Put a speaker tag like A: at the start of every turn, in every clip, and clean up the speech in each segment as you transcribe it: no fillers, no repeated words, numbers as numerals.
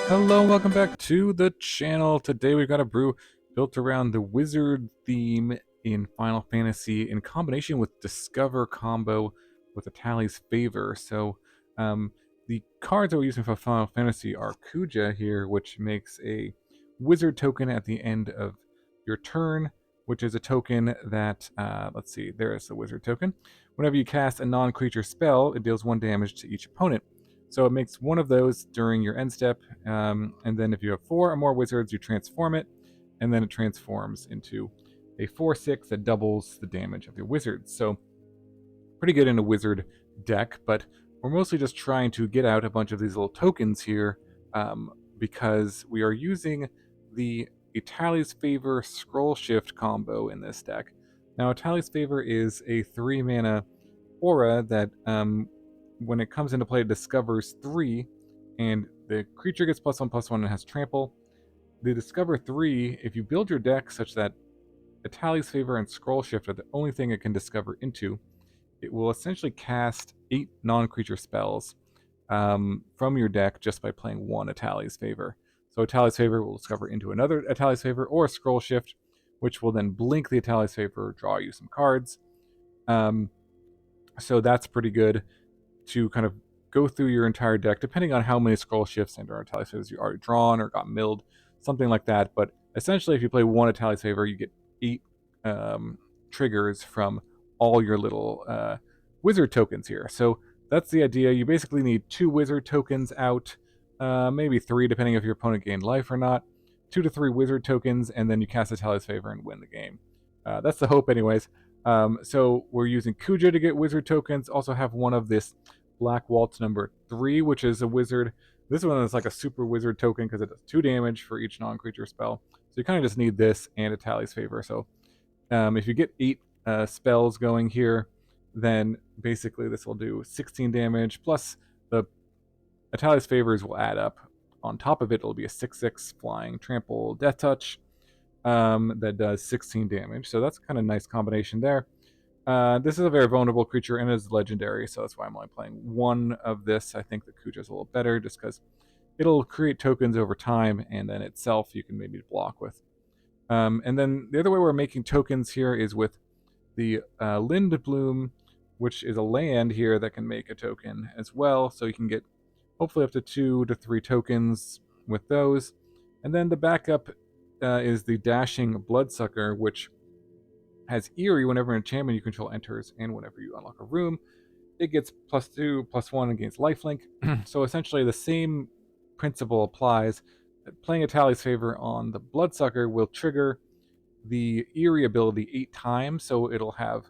A: Hello and welcome back to the channel. Today we've got a brew built around the wizard theme in Final Fantasy in combination with Discover combo with Etali's Favor. So the cards that we're using for Final Fantasy are Kuja here, which makes a wizard token at the end of your turn, which is a token that, let's see, there is the wizard token. Whenever you cast a non-creature spell, it deals 1 damage to each opponent. So it makes one of those during your end step, and then if you have 4 or more wizards, you transform it, and then it transforms into a 4/6 that doubles the damage of your wizards. So pretty good in a wizard deck, but we're mostly just trying to get out a bunch of these little tokens here, because we are using the Etali's Favor Scrollshift combo in this deck. Now, Etali's Favor is a 3 mana aura that when it comes into play, it discovers 3, and the creature gets +1/+1 and has trample. The discover 3, if you build your deck such that Etali's Favor and Scrollshift are the only thing it can discover into, it will essentially cast 8 non-creature spells from your deck just by playing one Etali's Favor. So Etali's Favor will discover into another Etali's Favor or Scrollshift, which will then blink the Etali's Favor, draw you some cards. So that's pretty good to kind of go through your entire deck, depending on how many Scrollshifts and or Etali's Favors you already drawn or got milled, something like that. But essentially, if you play one Etali's Favor, you get 8 triggers from all your little wizard tokens here. So that's the idea. You basically need 2 wizard tokens out, maybe 3, depending if your opponent gained life or not. 2 to 3 wizard tokens, and then you cast Etali's Favor and win the game. That's the hope, anyways. So we're using Kuja to get wizard tokens. Also have one of this Black Waltz number 3, which is a wizard. This one is like a super wizard token because it does 2 damage for each non-creature spell. So you kind of just need this and Etali's Favor. So if you get 8 spells going here, then basically this will do 16 damage, plus the Etali's Favors will add up. On top of it, it'll be a 6/6 flying trample death touch that does 16 damage. So that's kind of a nice combination there. This is a very vulnerable creature and is legendary, so that's why I'm only playing one of this. I think the Kuja is a little better just because it'll create tokens over time, and then itself you can maybe block with. And then the other way we're making tokens here is with the Lindblum, which is a land here that can make a token as well. So you can get hopefully up to 2 to 3 tokens with those. And then the backup is the Dashing Bloodsucker, which has Eerie whenever an enchantment you control enters, and whenever you unlock a room, it gets +2/+1 against lifelink. So essentially the same principle applies. Playing Etali's Favor on the Bloodsucker will trigger the Eerie ability 8 times, so it'll have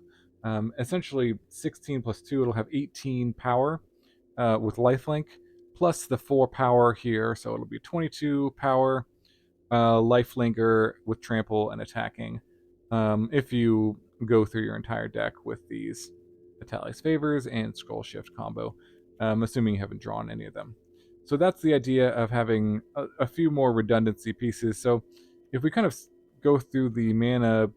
A: essentially 16+2, it'll have 18 power with lifelink, plus the 4 power here, so it'll be 22 power, lifelinker with trample and attacking. If you go through your entire deck with these Etali's Favors and Scrollshift combo, assuming you haven't drawn any of them. So that's the idea of having a few more redundancy pieces. So if we kind of go through the mana,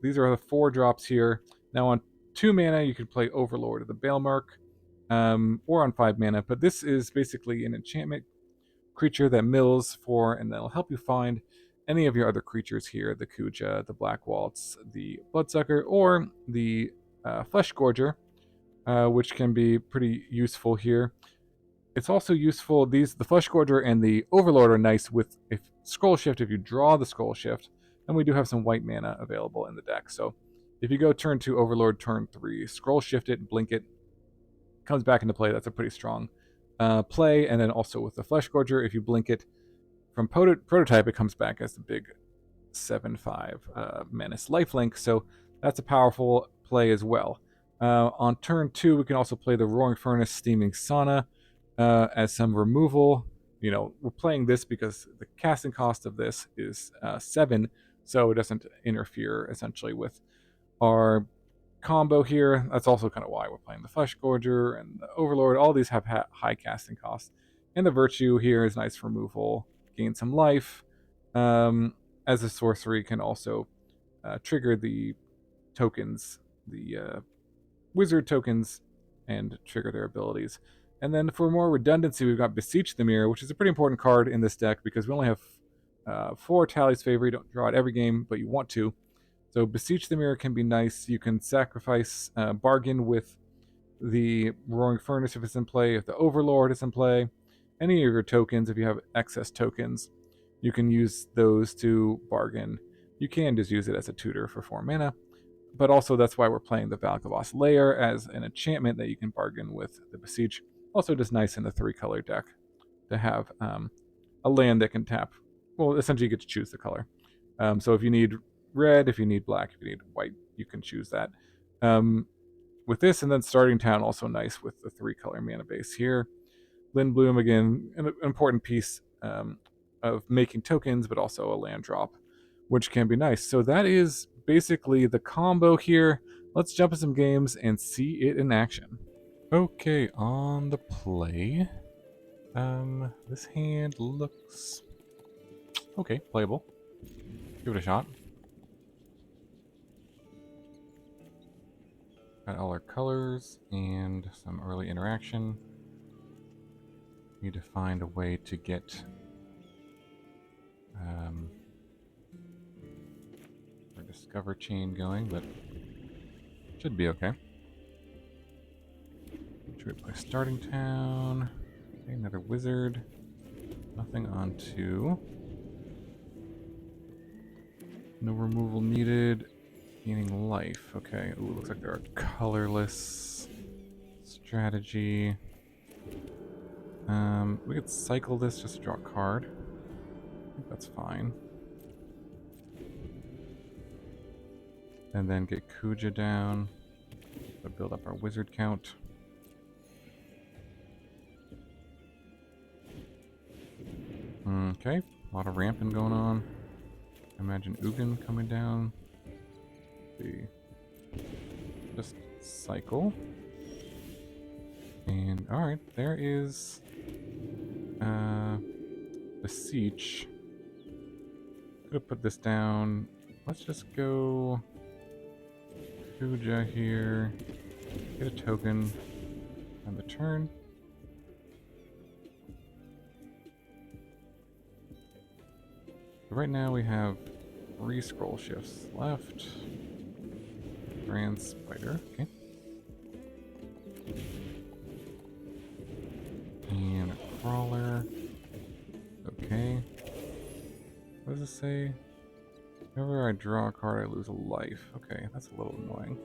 A: these are the 4 drops here. Now on 2 mana, you could play Overlord of the Balemurk, or on 5 mana, but this is basically an enchantment creature that mills 4, and that'll help you find any of your other creatures here, the Kuja, the Black Waltz, the Bloodsucker, or the Fleshgorger, which can be pretty useful here. It's also useful, the Fleshgorger and the Overlord are nice with Scrollshift if you draw the Scrollshift, and we do have some white mana available in the deck. So if you go turn 2 Overlord, turn 3 Scrollshift it, blink it, comes back into play, that's a pretty strong play. And then also with the Fleshgorger, if you blink it from Prototype, it comes back as the big 7/5 Menace lifelink, so that's a powerful play as well. On turn 2, we can also play the Roaring Furnace Steaming Sauna as some removal. You know, we're playing this because the casting cost of this is 7, so it doesn't interfere essentially with our combo here. That's also kind of why we're playing the Fleshgorger and the Overlord. All these have high casting costs. And the Virtue here is nice removal, gain some life. As a sorcery can also trigger the tokens, the wizard tokens, and trigger their abilities. And then for more redundancy, we've got Beseech the Mirror, which is a pretty important card in this deck because we only have 4 Tally's Favor. You don't draw it every game, but you want to. So Beseech the Mirror can be nice. You can sacrifice, bargain with the Roaring Furnace if it's in play, if the Overlord is in play, any of your tokens, if you have excess tokens, you can use those to bargain. You can just use it as a tutor for 4 mana, but also that's why we're playing the Valgavoth Lair as an enchantment that you can bargain with the Beseech. Also just nice in the 3-color deck to have a land that can tap. Well, essentially you get to choose the color. So if you need red, if you need black, if you need white, you can choose that. With this, and then Starting Town, also nice with the 3-color mana base here. Lindblum, again, an important piece of making tokens, but also a land drop, which can be nice. So that is basically the combo here. Let's jump in some games and see it in action. Okay, on the play. This hand looks okay, playable. Give it a shot. Got all our colors and some early interaction. Need to find a way to get our Discover chain going, but should be okay. Should we play Starting Town? Okay, another wizard. Nothing on 2. No removal needed. Gaining life. Okay. Ooh, looks like there are colorless strategy. We could cycle this just to draw a card. I think that's fine. And then get Kuja down. To build up our wizard count. Okay, a lot of ramping going on. Imagine Ugin coming down. Just cycle. And alright, there is Beseech. Could have put this down. Let's just go Kuja here. Get a token on the turn. So right now we have 3 scroll shifts left. Grand Spider, okay. And a Crawler. Okay. What does it say? Whenever I draw a card, I lose a life. Okay, that's a little annoying.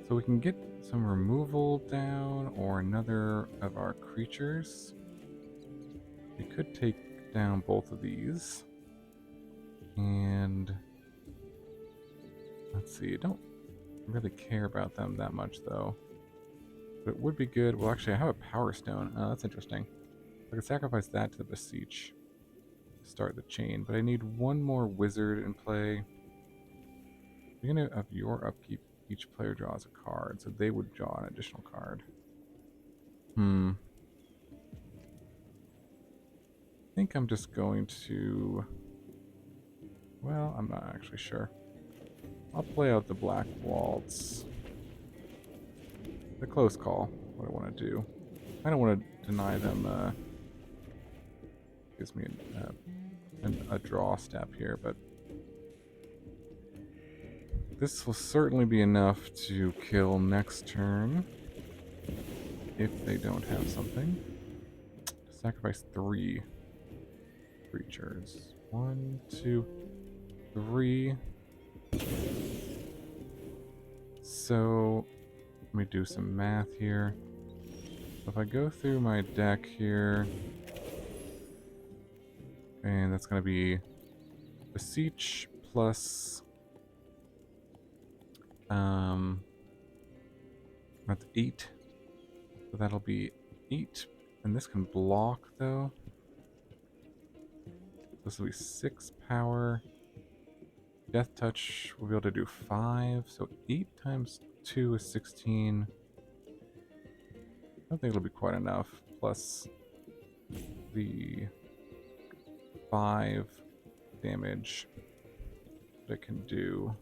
A: So we can get some removal down or another of our creatures. We could take down both of these. And let's see, I don't really care about them that much though. But it would be good. Well, actually, I have a Power Stone. Oh, that's interesting. I could sacrifice that to the Beseech to start the chain, but I need one more wizard in play. Beginning of your upkeep, each player draws a card, so they would draw an additional card. I think I'm just going to... Well, I'm not actually sure. I'll play out the Black Waltz. The close call, what I want to do. I don't want to deny them, gives me a draw step here, but this will certainly be enough to kill next turn if they don't have something. Sacrifice 3 creatures. 1, 2, 3. So let me do some math here. If I go through my deck here, and that's going to be Beseech plus that's 8. So that'll be 8. And this can block though. This will be 6 power. Death Touch will be able to do 5. So 8 times 2 is 16. I don't think it'll be quite enough. Plus the 5 damage that it can do.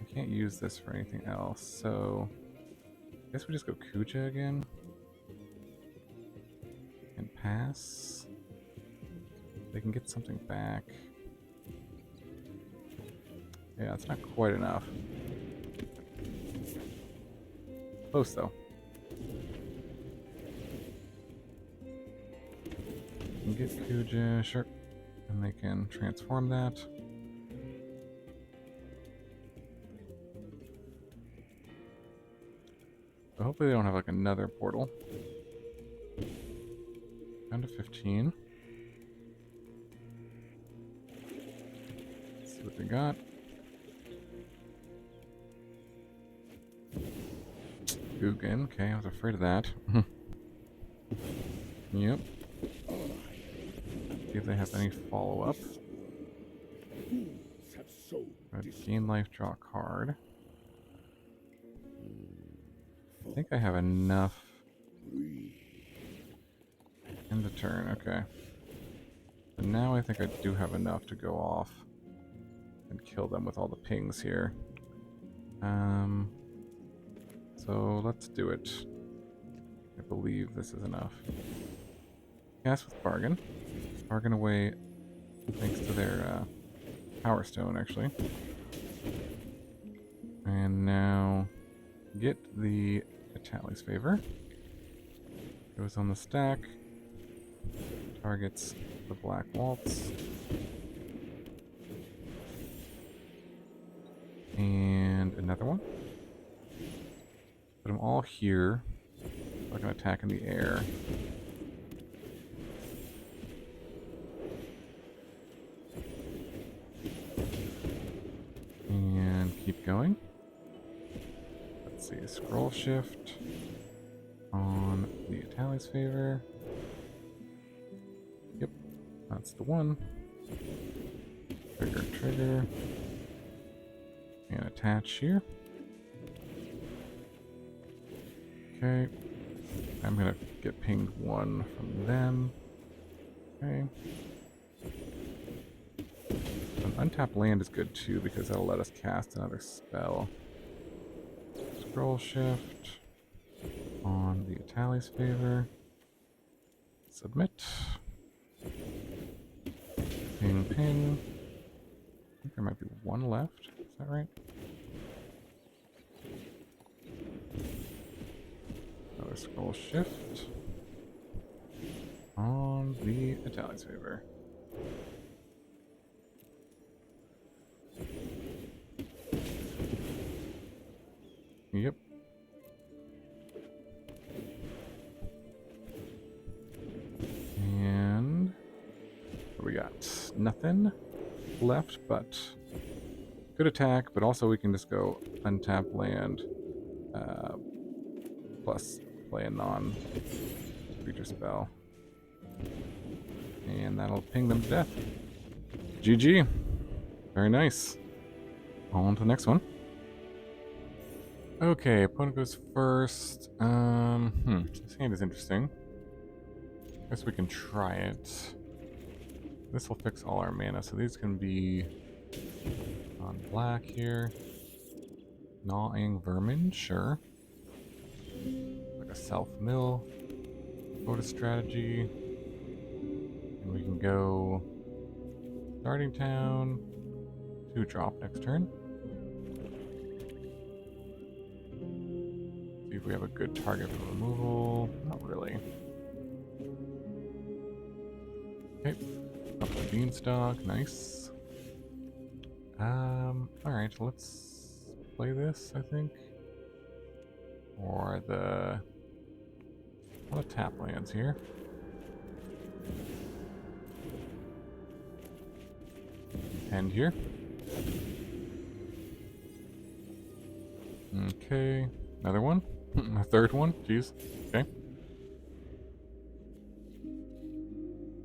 A: I can't use this for anything else, so Guess we just go Kuja again. And pass. They can get something back. Yeah, it's not quite enough. Close though. Can get Kuja, sure. And they can transform that. So hopefully they don't have like another portal. Down to 15. Let's see what they got. Guggen, okay, I was afraid of that. Yep. See if they have any follow-up. Gain life, draw a card. I think I have enough. End the turn, okay. But now I think I do have enough to go off and kill them with all the pings here. So let's do it. I believe this is enough. Cast with Bargain. Bargain away thanks to their Power Stone, actually. And now get the Etali's Favor. Goes on the stack. Targets the Black Waltz. And another one. Put them all here. So I can attack in the air. And keep going. Let's see, Scrollshift on the Etali's Favor. Yep, that's the one. Trigger, trigger. And attach here. Okay. I'm gonna get pinged one from them. Okay. An untapped land is good too because that'll let us cast another spell. Scrollshift on the Etali's Favor. Submit. Ping, ping. I think there might be one left. Is that right? Another Scrollshift on the Etali's Favor. Yep. And what do we got? Nothing left, but good attack, but also we can just go untap land, plus play a non-creature spell. And that'll ping them to death. GG. Very nice. On to the next one. Okay, opponent goes first. This hand is interesting. Guess we can try it. This will fix all our mana, so these can be on black here. Gnawing Vermin, sure. Like a self-mill photo strategy. And we can go starting town, 2-drop next turn. See if we have a good target for removal. Not really. Okay. Up the beanstalk. Nice. Alright, let's play this, I think. Or the... a lot of tap lands here. End here. Okay. Another one? A third one? Jeez. Okay.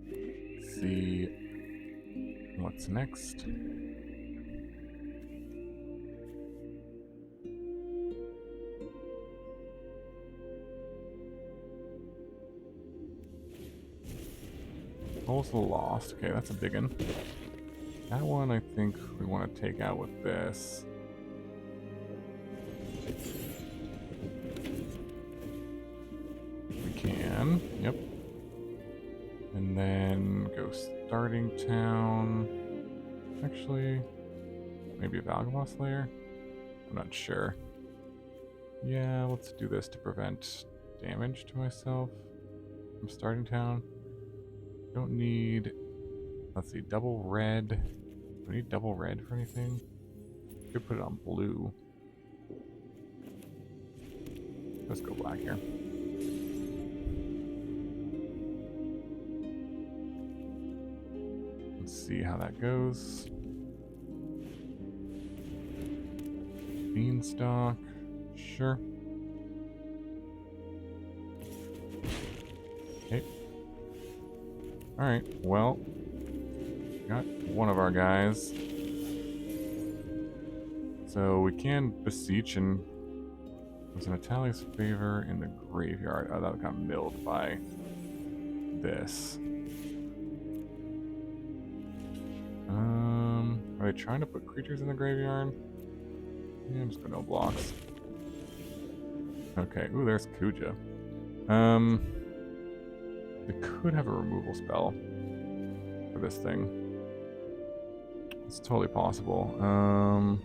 A: Let's see what's next. Also lost. Okay, that's a big one. That one I think we want to take out with this. one. Yep. And then go starting town. Actually, maybe a Valgavoth Lair? I'm not sure. Yeah, let's do this to prevent damage to myself from starting town. Don't need... Let's see, double red. Do we need double red for anything? Could put it on blue. Let's go black here. Let's see how that goes. Beanstalk. Sure. Okay. Alright, well. Got one of our guys. So we can beseech, and there's an Etali's favor in the graveyard. Oh, that got milled by this. Are they trying to put creatures in the graveyard? Yeah, I'm just gonna no blocks. Okay, ooh, there's Kuja. They could have a removal spell for this thing. It's totally possible. I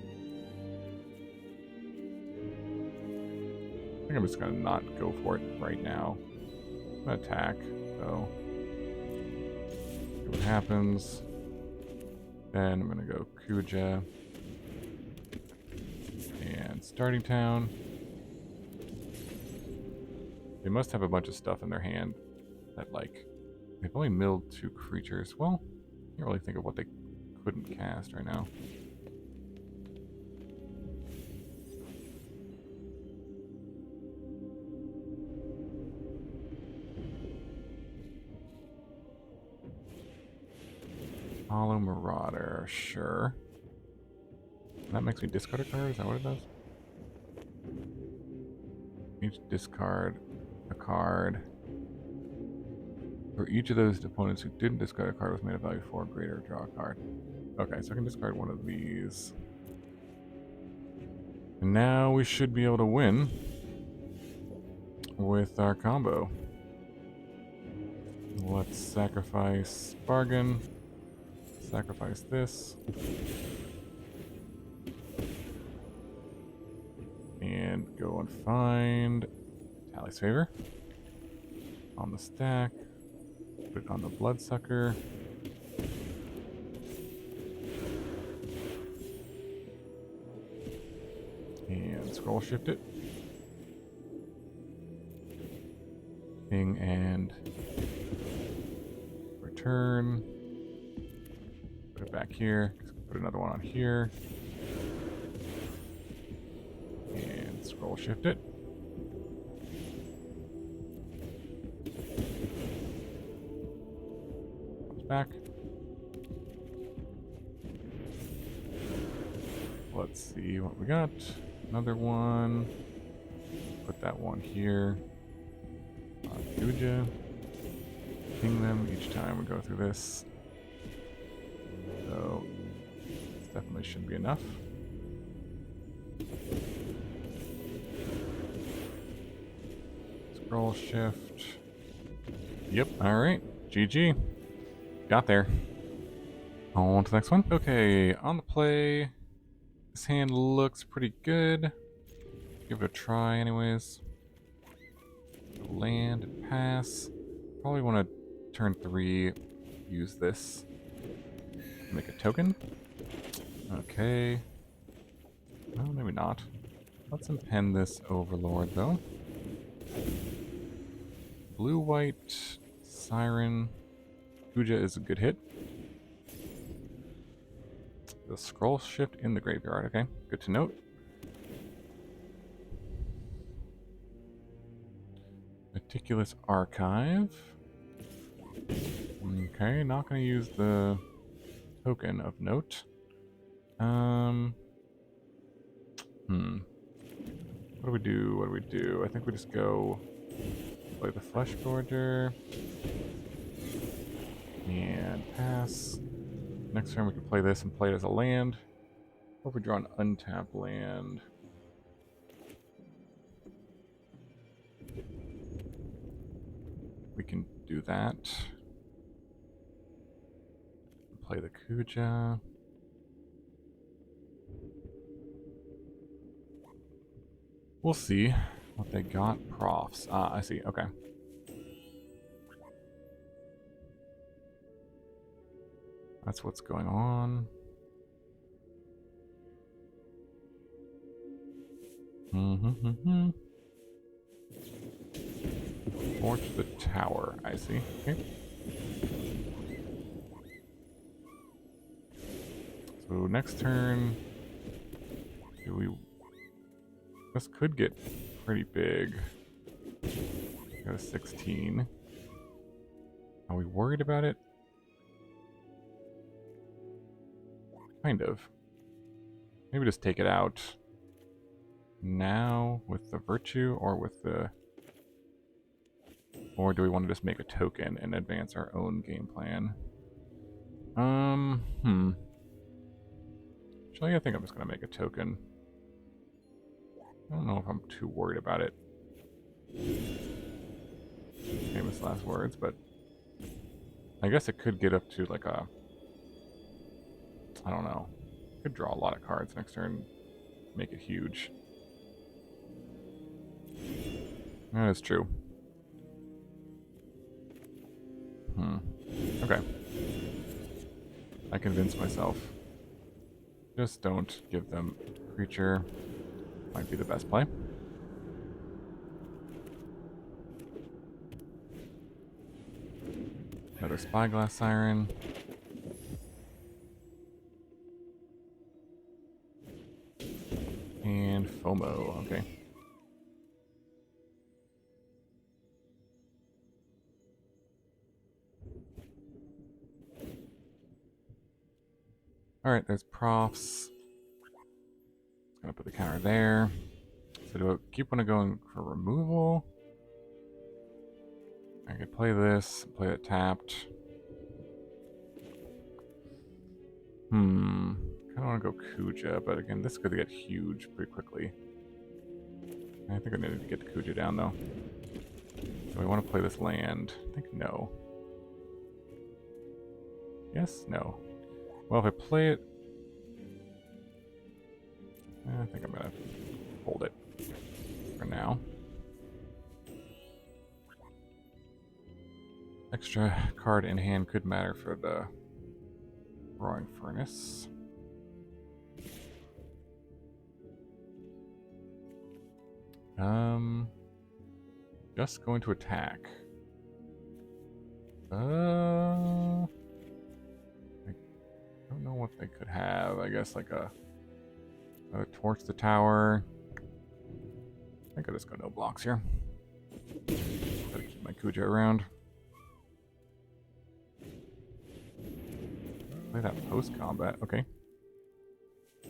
A: think I'm just gonna not go for it right now. I'm gonna attack, though. See what happens. Then I'm gonna go Kuja. And starting town. They must have a bunch of stuff in their hand that, like, they've only milled 2 creatures. Well, I can't really think of what they couldn't cast right now. Hollow Marauder, sure. That makes me discard a card? Is that what it does? Each discard a card. For each of those opponents who didn't discard a card was made a value 4 greater, draw a card. Okay, so I can discard one of these. And now we should be able to win with our combo. Let's sacrifice Bargain. Sacrifice this. And go and find Etali's Favor on the stack. Put it on the Bloodsucker. And Scrollshift it. Ping and return. Put it back here. Put another one on here. And Scrollshift it. Comes back. Let's see what we got. Another one. Put that one here. Kuja. Ping them each time we go through this. So this definitely should be enough. Scroll shift. Yep, alright. GG. Got there. On to the next one. Okay, on the play. This hand looks pretty good. Give it a try anyways. Land and pass. Probably want to turn 3 use this. Make a token. Okay. Well, maybe not. Let's impend this Overlord though. Blue-white Siren. Kuja is a good hit. The Scrollshift in the graveyard. Okay, good to note. Meticulous Archive. Okay, not going to use the token of note. What do we do? What do we do? I think we just go play the Fleshgorger. And pass. Next turn we can play this and play it as a land. Or if we draw an untapped land. can do that. Play the Kuja. We'll see what they got. Profs. Ah, I see. Okay. That's what's going on. Torch the tower. I see. Okay. So next turn, do we? This could get pretty big. Got a 16. Are we worried about it? Kind of. Maybe just take it out now with the virtue, or with the... Or do we want to just make a token and advance our own game plan? Actually, I think I'm just going to make a token. I don't know if I'm too worried about it. Famous last words, but... I guess it could get up to like a... I don't know. Could draw a lot of cards next turn. Make it huge. That is true. Okay. I convinced myself. Just don't give them creature. Might be the best play. Another Spyglass Siren. And FOMO, okay. Alright, there's profs. Gonna put the counter there. So do I keep on going for removal? I could play this, play it tapped. Kinda wanna go Kuja, but again, this could get huge pretty quickly. I think I need to get the Kuja down though. Do I want to play this land? I think no. Yes? No. Well, if I play it... I think I'm gonna hold it for now. Extra card in hand could matter for the Roaring Furnace. Just going to attack. I don't know what they could have. I guess like a torch the tower. I think I'll just go no blocks here. Gotta keep my Kuja around. Play that post combat. Okay.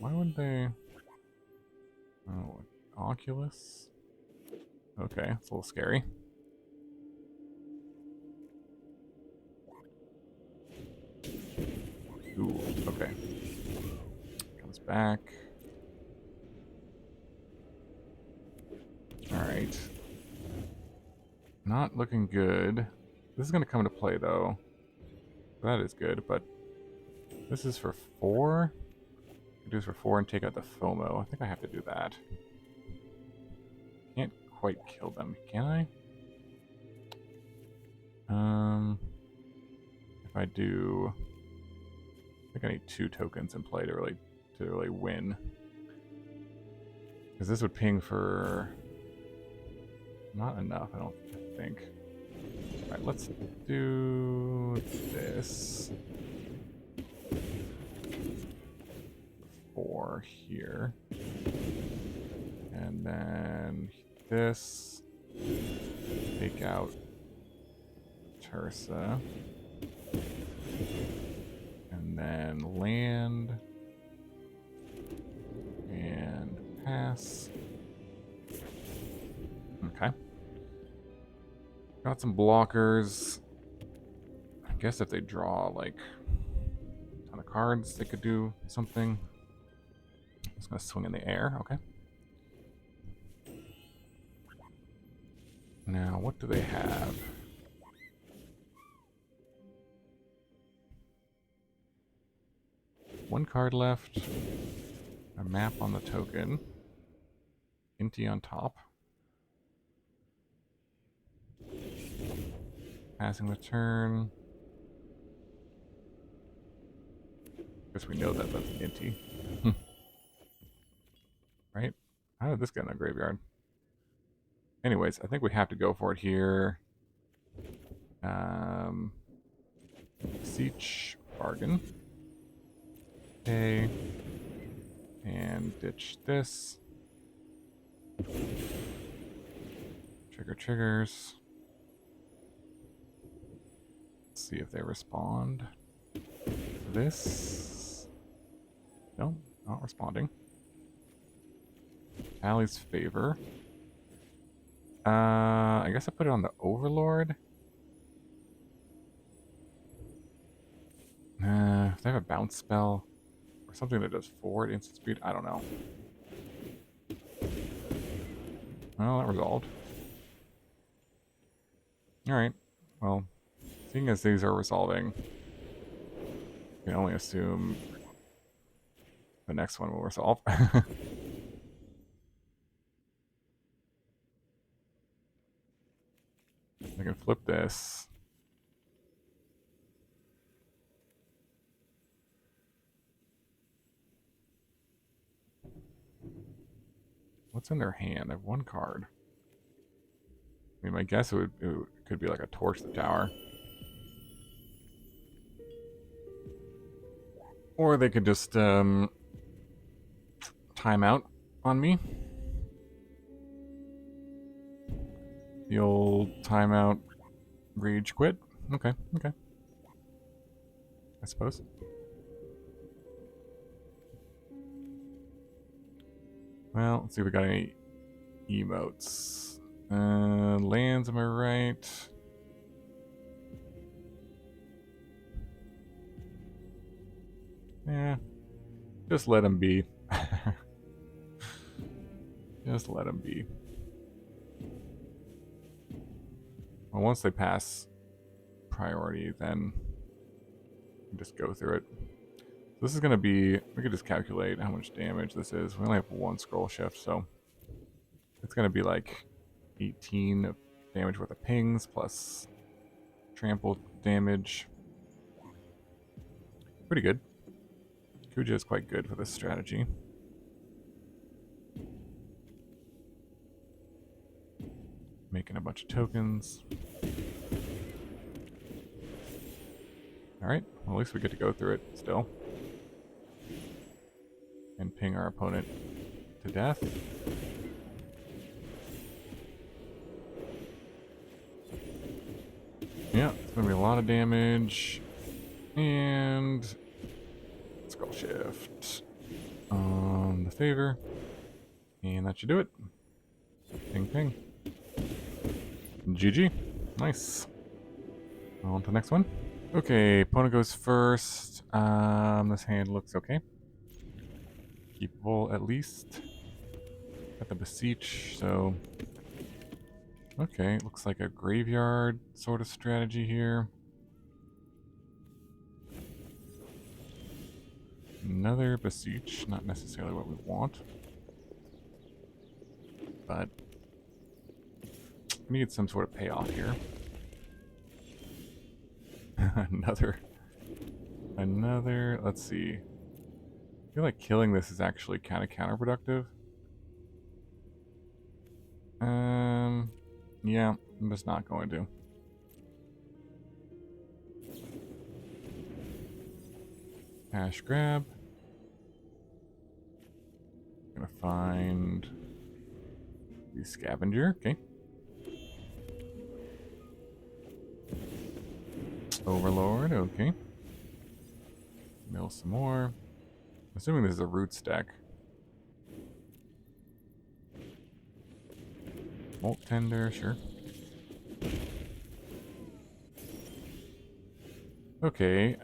A: Why would they? Oh, Oculus. Okay, it's a little scary. Ooh, okay. Comes back. Alright. Not looking good. This is going to come into play, though. That is good, but this is for 4? Do this for 4 and take out the FOMO. I think I have to do that. Can't quite kill them, can I? If I do... I think I need 2 tokens in play to really win. Because this would ping for... Not enough, I don't think. Alright, let's do this. 4 here. And then this. Take out Tursa. And then land. And pass. Okay. Got some blockers. I guess if they draw like a ton of cards, they could do something. Just gonna swing in the air, okay. Now, what do they have? one card left. A map on the token. Inti on top. Passing the turn. Guess we know that that's an Inti. Right? How did this get in the graveyard? Anyways, I think we have to go for it here. Beseech, bargain. Okay. And ditch this. Triggers. Let's see if they respond. This. No, not responding. Allie's favor. I guess I put it on the Overlord. If they have a bounce spell or something that does forward instant speed, I don't know. Well, that resolved. Alright. Well, seeing as these are resolving, we can only assume the next one will resolve. I can flip this. What's in their hand? I have one card. I mean, my guess it could be like a Torch the Tower. Or they could just time out on me. The old timeout rage quit. Okay, okay. I suppose. Well, let's see if we got any emotes. Lands, am I right? Yeah. Just let them be. Just let them be. Well, once they pass priority, then just go through it. This is going to be, we could just calculate how much damage this is. We only have one Scrollshift, so it's going to be like 18 of damage worth of pings plus trample damage. Pretty good. Kuja is quite good for this strategy. Making a bunch of tokens. Alright, well at least we get to go through it still. And ping our opponent to death. Yeah, it's going to be a lot of damage. And Scrollshift on the favor. And that should do it. Ping, ping. GG. Nice. On to the next one. Okay, opponent goes first. This hand looks okay. Keepable at least. Got the Beseech, so... Okay, looks like a graveyard sort of strategy here. Another Beseech, not necessarily what we want. But... we need some sort of payoff here. Another, let's see. I feel like killing this is actually kind of counterproductive. Yeah, I'm just not going to. Cash grab. Gonna find the scavenger, okay. Overlord, okay. Mill some more. I'm assuming this is a root stack. Molt tender, sure. Okay,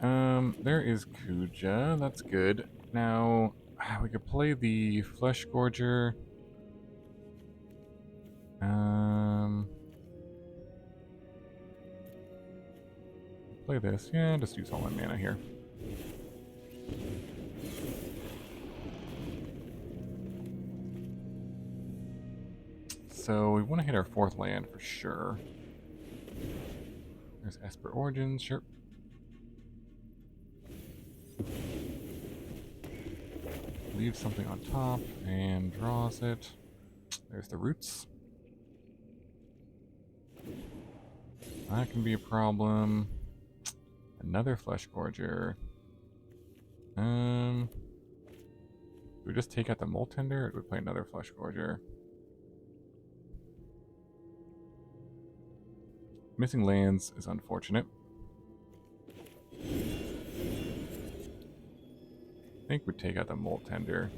A: there is Kuja. That's good. Now, we could play the Fleshgorger. Play this. Yeah, just use all my mana here. so we want to hit our 4th land for sure. There's Esper Origins, sure. Leaves something on top and draws it. There's the roots. That can be a problem. Another Fleshgorger. Do we just take out the Moltender, or do we play another Fleshgorger? Missing lands is unfortunate. I think we take out the Moltender.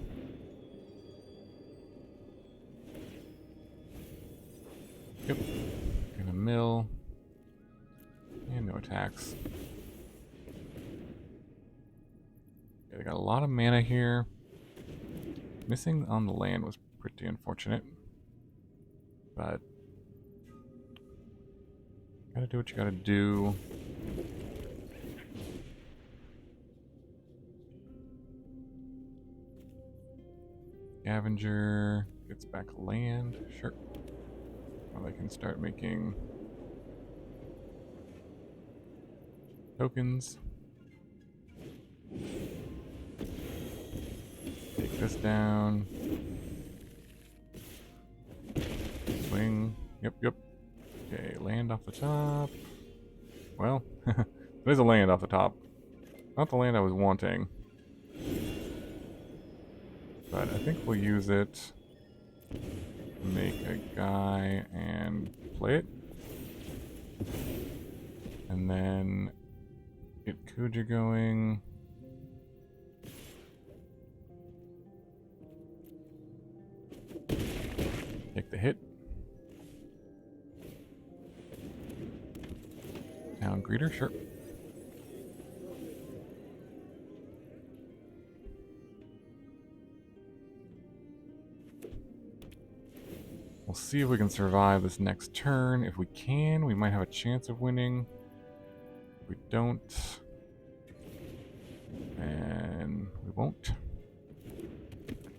A: Yep. Gonna mill. And no attacks. Yeah, they got a lot of mana here. Missing on the land was pretty unfortunate. But gotta do what you gotta do. Scavenger gets back land. Sure. Now they can start making tokens. Take this down. Swing. Yep. Okay, land off the top. Well, there's a land off the top. Not the land I was wanting. But I think we'll use it to make a guy and play it. And then get Kuja going. Take the hit. Town Greeter, sure. We'll see if we can survive this next turn. If we can, we might have a chance of winning. If we don't, and we won't.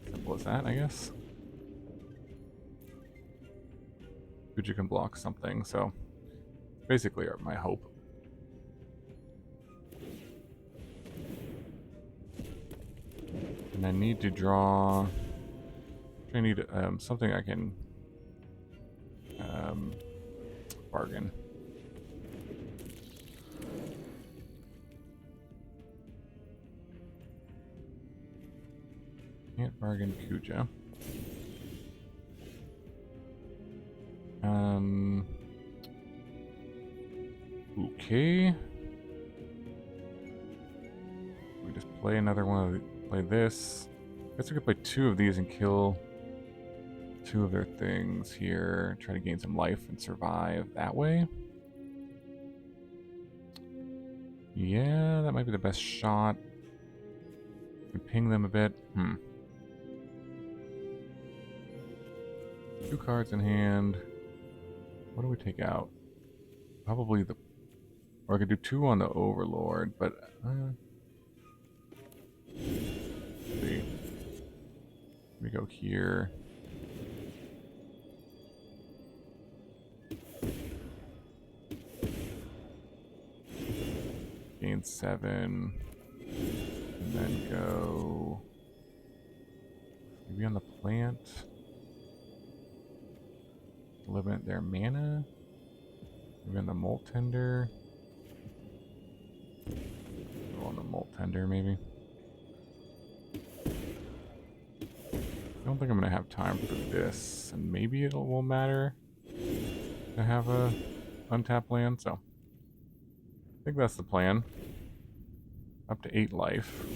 A: Simple as that, I guess. Kuja can block something, so basically my hope. And I need to draw. I need something I can bargain. Can't bargain Kuja. Okay. We just play another one of the, play this. I guess we could play 2 of these and kill 2 of their things here. Try to gain some life and survive that way. Yeah, that might be the best shot. We ping them a bit. 2 cards in hand. What do we take out? Probably the... Or I could do 2 on the Overlord, but... let's see. We go here. Gain 7. And then go... Maybe on the plant. Limit their mana. Maybe on the Moltender. Go on the Moltender, maybe. I don't think I'm gonna have time for this, and maybe it won't matter to have a untapped land. So I think that's the plan. Up to 8 life.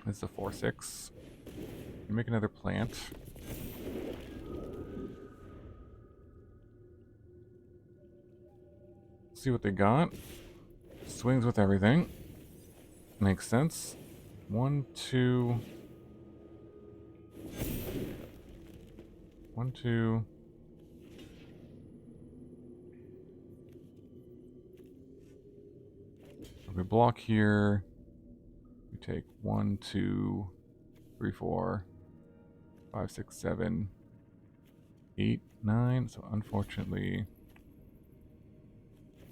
A: It's a 4/6. Make another plant. See what they got. Swings with everything. Makes sense. 1, 2. 1, 2. So we block here. We take 1, 2, 3, 4, 5, 6, 7, 8, 9. So unfortunately,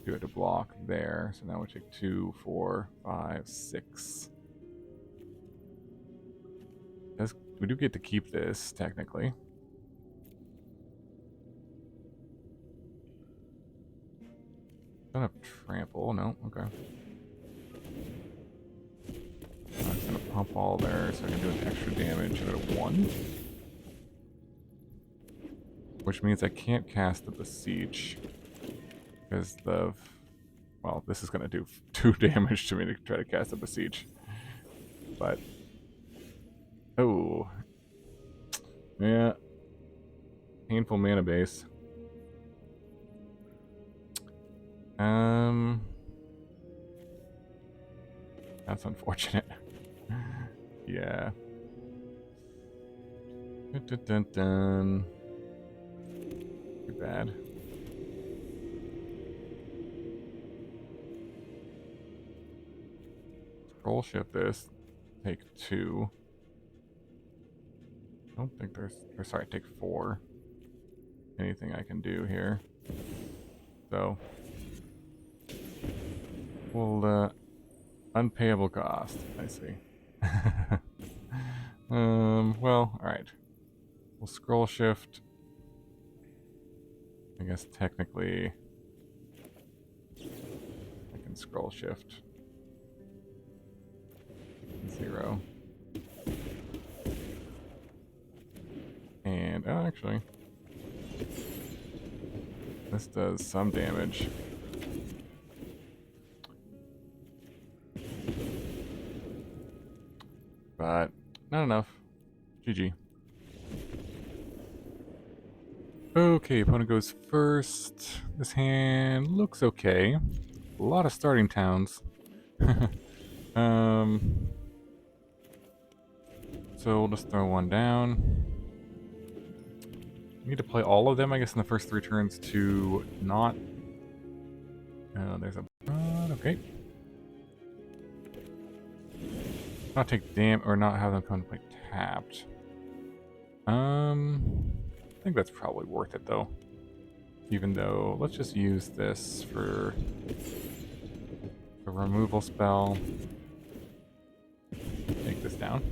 A: do it to block there. So now we take 2, 4, 5, 6. We do get to keep this, technically. Don't have trample, no, okay. I'm just gonna pump all there so I can do an extra damage at a 1. Which means I can't cast the Beseech. Because the... Well, this is gonna do 2 damage to me to try to cast the Beseech. But... Oh. Yeah. Painful mana base. That's unfortunate. Yeah. Dun, dun, dun, dun. Too bad. Scrollshift this. Take 2. I don't think there's... Or sorry, take 4. Anything I can do here. So... Well, unpayable cost. I see. Well, alright. We'll scroll shift. I guess technically I can scroll shift 0. And actually this does some damage. But not enough. GG. Okay, opponent goes first. This hand looks okay. A lot of starting towns. So we'll just throw 1 down. Need to play all of them, I guess, in the first 3 turns to not... there's a... okay. Not take damage, or not have them come to play tapped. I think that's probably worth it, though. Even though, let's just use this for the removal spell. Take this down.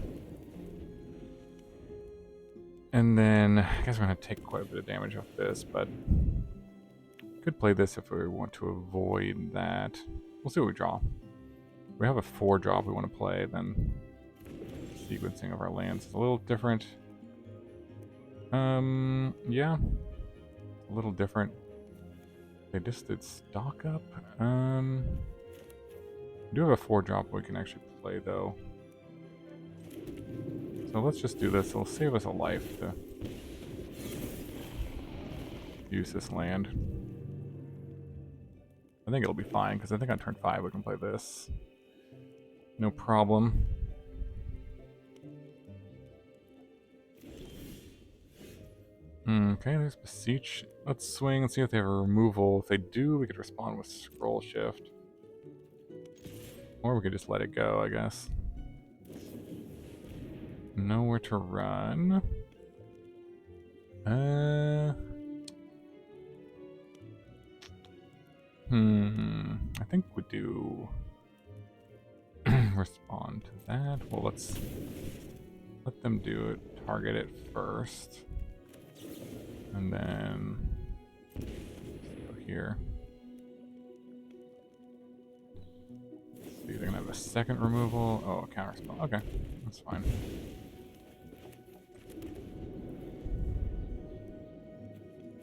A: And then, I guess we're going to take quite a bit of damage off this, but could play this if we want to avoid that. We'll see what we draw. If we have a 4 drop we want to play, then sequencing of our lands is a little different. Yeah. A little different. They just did stock up. We do have a 4 drop we can actually play, though. So let's just do this. It'll save us a life to use this land. I think it'll be fine, because I think on turn 5 we can play this. No problem. Okay, there's Beseech. Let's swing and see if they have a removal. If they do, we could respond with Scroll Shift. Or we could just let it go, I guess. Nowhere to run. I think we do respond to that. Well, let's let them do it. Target it first. And then go here. Let's see, they're gonna have a second removal. Oh, a counter spell. Okay, that's fine.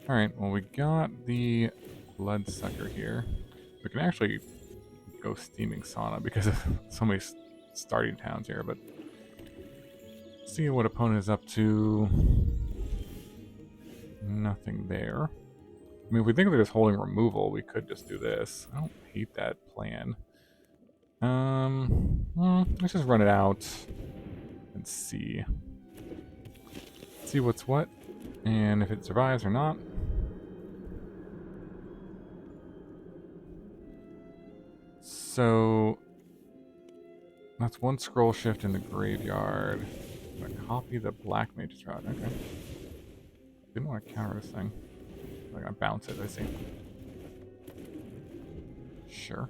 A: Alright, well, we got the Bloodsucker here. We can actually go Steaming Sauna because of so many starting towns here, but see what opponent is up to. Nothing there. I mean, if we think they're just holding removal, we could just do this. I don't hate that plan. Let's just run it out and see. See what's what, and if it survives or not. So that's one scroll shift in the graveyard. I'm gonna copy the Black Mage's Rod. Okay. Didn't want to counter this thing. I'm gonna bounce it, I see. Sure.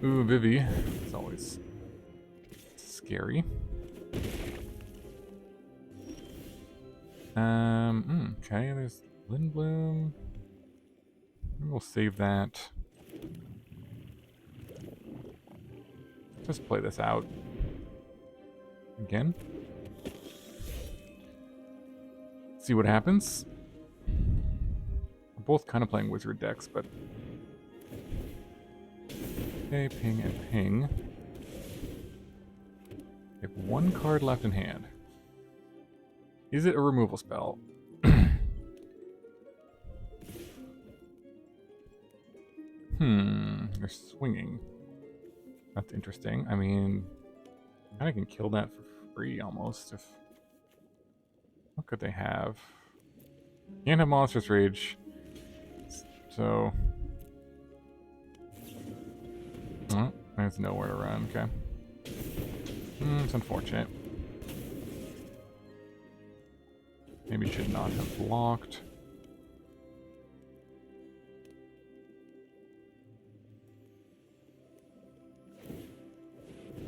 A: Ooh, Vivi. It's always scary. Okay, there's Lindblum. We'll save that. Just play this out. Again. See what happens. We're both kind of playing wizard decks, but... Okay, ping and ping. We have one card left in hand. Is it a removal spell? They're swinging. That's interesting. I mean, I can kill that for free almost. If what could they have? Can't have Monstrous Rage. So, oh, there's nowhere to run. Okay, it's unfortunate. Maybe should not have blocked.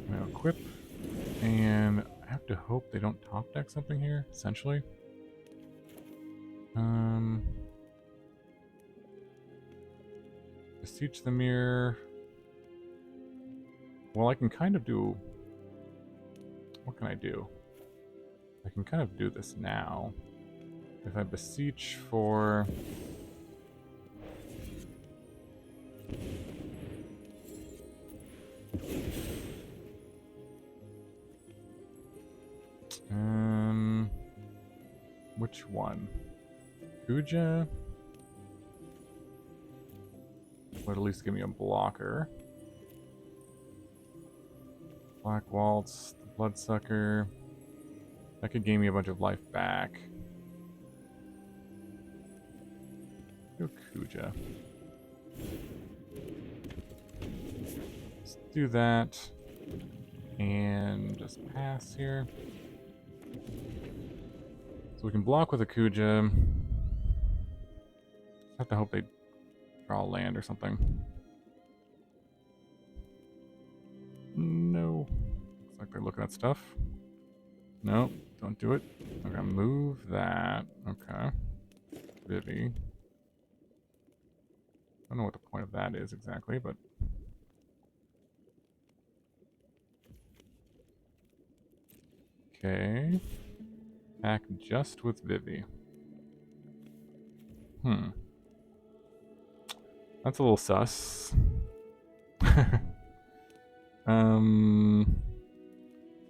A: Now equip, and I have to hope they don't top deck something here. Essentially, Beseech the Mirror. Well, I can kind of do. What can I do? I can kind of do this now. If I beseech for... which one? Kuja? Would at least give me a blocker. Black Waltz, the Bloodsucker. That could gain me a bunch of life back. Go Kuja. Let's do that. And just pass here. So we can block with a Kuja. Have to hope they draw land or something. No. Looks like they're looking at stuff. No, don't do it. I'm gonna move that. Okay. Vivi. I don't know what the point of that is exactly, but... Okay. Attack just with Vivi. That's a little sus. So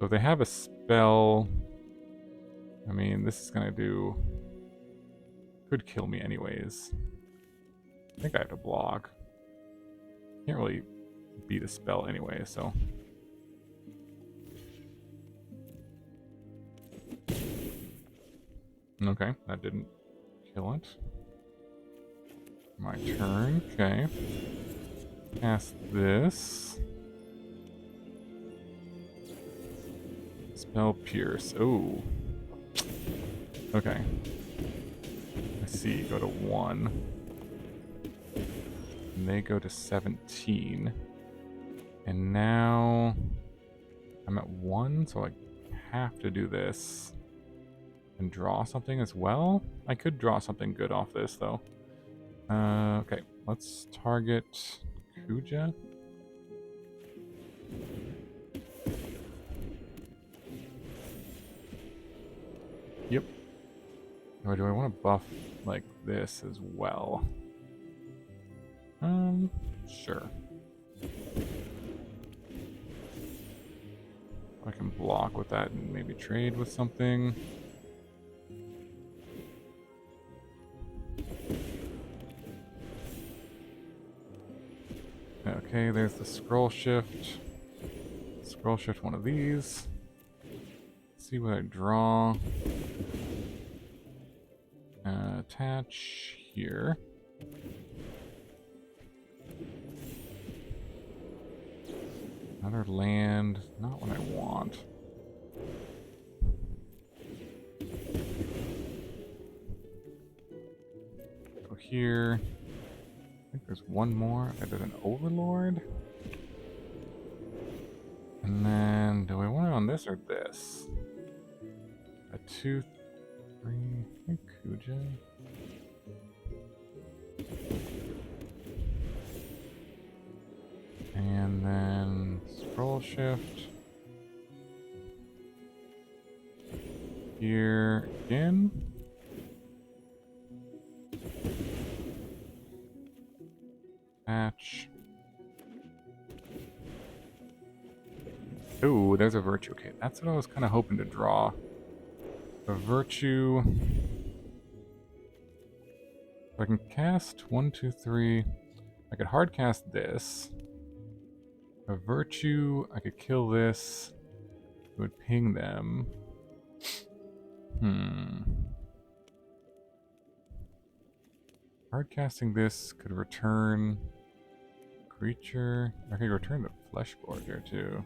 A: if they have a spell... I mean, this is gonna do... Could kill me anyways. I think I have to block. Can't really beat a spell anyway, so... Okay, that didn't kill it. My turn, okay. Cast this. Spell Pierce, oh. Okay. I see, go to 1. And they go to 17. And now I'm at 1, so I have to do this. And draw something as well? I could draw something good off this, though. Okay, let's target Kuja. Yep. Or do I want to buff like this as well? Sure. I can block with that and maybe trade with something. Okay, there's the Scrollshift. Scrollshift one of these. Let's see what I draw. Attach here. Another land, not what I want. Go here. I think there's one more. Okay, there's an Overlord. And then, do I want it on this or this? A 2, 3, I think Kuja. And then Scrollshift. Here again. Patch. Ooh, there's a Virtue. Okay, that's what I was kind of hoping to draw. A Virtue. If I can cast 1, 2, 3. I could hard cast this. A Virtue. I could kill this. It would ping them. Hard casting this could return creature. I could return the Fleshgorger to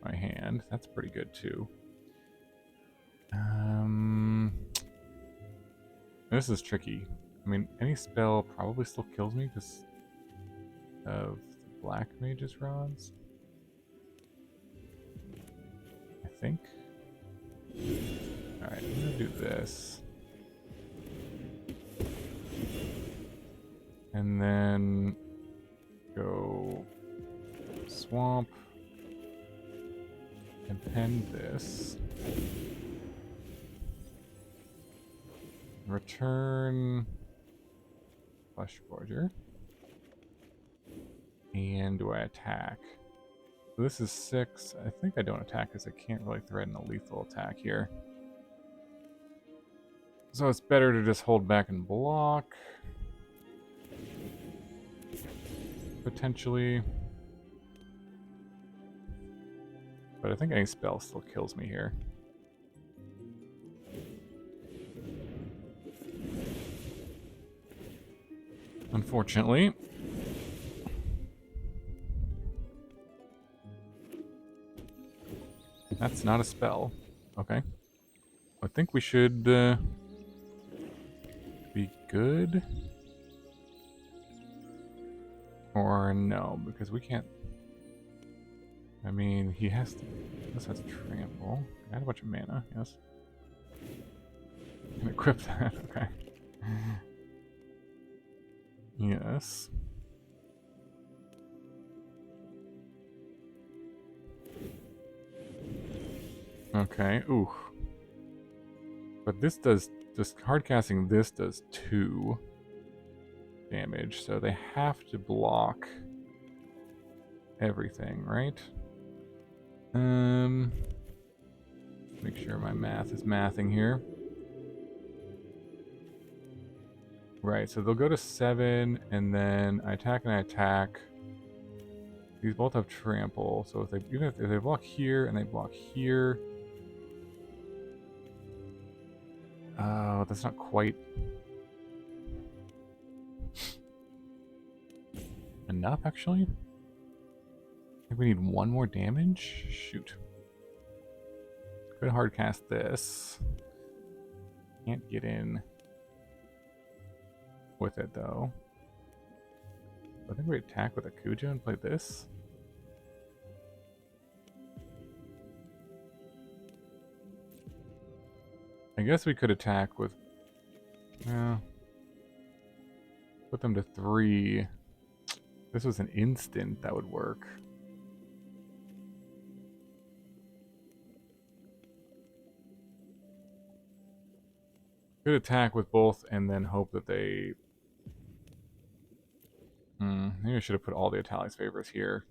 A: my hand. That's pretty good too. This is tricky. I mean, any spell probably still kills me because of the Black Mage's Rods. I think. Alright, I'm gonna do this. And then go swamp and pen this. Return Fleshgorger. And do I attack? So this is 6. I think I don't attack because I can't really threaten a lethal attack here. So it's better to just hold back and block. Potentially. But I think any spell still kills me here. Unfortunately. That's not a spell. Okay. I think we should be good. Or no, because we can't. I mean, he has to. This has trample. I had a bunch of mana, yes. Can equip that, okay. Yes. Okay, ooh. But this does, just hardcasting this does 2 damage, so they have to block everything, right? Make sure my math is mathing here. Right, so they'll go to 7, and then I attack and I attack. These both have trample, so if they even if they block here and they block here. Oh, that's not quite enough, actually. I think we need 1 more damage. Shoot. Could hard cast this. Can't get in with it though. I think we attack with a Kuja and play this. I guess we could attack with. Put them to 3. This was an instant that would work. Could attack with both and then hope that they. Maybe I should have put all the Etali's favors here.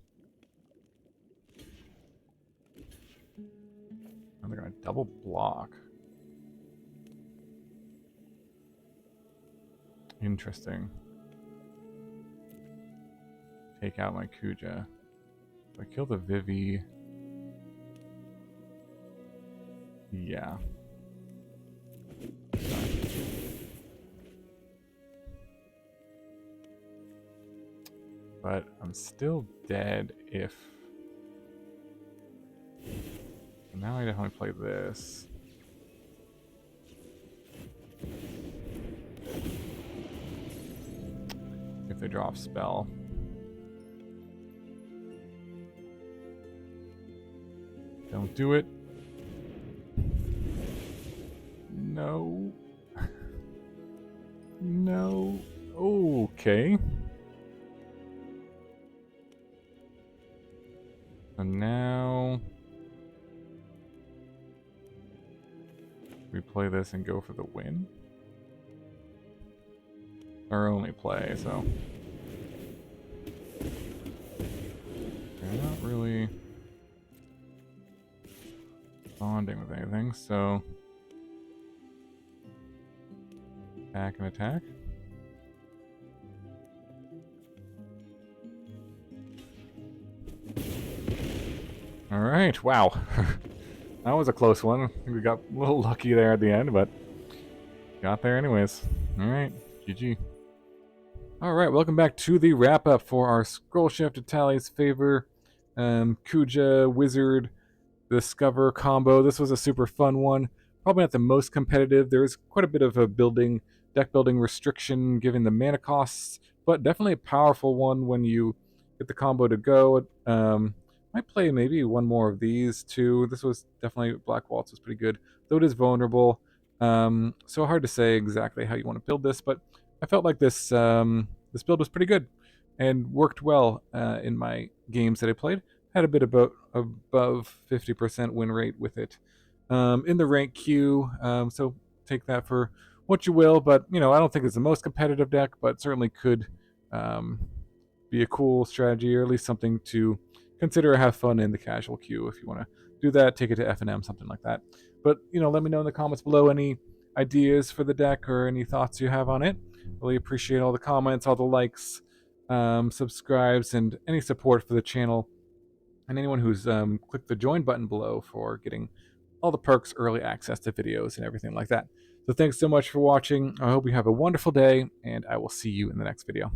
A: Oh, they're gonna double block. Interesting. Take out my Kuja. If I kill the Vivi. Yeah. But I'm still dead if now I definitely play this. If they draw a spell. Don't do it. No. No. Okay. So now we play this and go for the win. Our only play, so they're not really bonding with anything, so attack and attack. Alright, wow. That was a close one. I think we got a little lucky there at the end, but got there anyways. Alright, GG. Alright, welcome back to the wrap-up for our Scrollshift Etali's Favor Kuja Wizard Discover combo. This was a super fun one. Probably not the most competitive. There's quite a bit of a deck building restriction given the mana costs, but definitely a powerful one when you get the combo to go. Might play maybe one more of these too. This was definitely, Black Waltz was pretty good, though it is vulnerable. So hard to say exactly how you want to build this, but I felt like this this build was pretty good and worked well in my games that I played. Had a bit about above 50% win rate with it in the rank queue. So take that for what you will, but I don't think it's the most competitive deck, but certainly could be a cool strategy, or at least something to consider or have fun in the casual queue. If you want to do that, take it to FNM, something like that. But let me know in the comments below any ideas for the deck or any thoughts you have on it. Really appreciate all the comments, all the likes, subscribes, and any support for the channel, and anyone who's clicked the join button below for getting all the perks, early access to videos, and everything like that. So thanks so much for watching. I hope you have a wonderful day, and I will see you in the next video.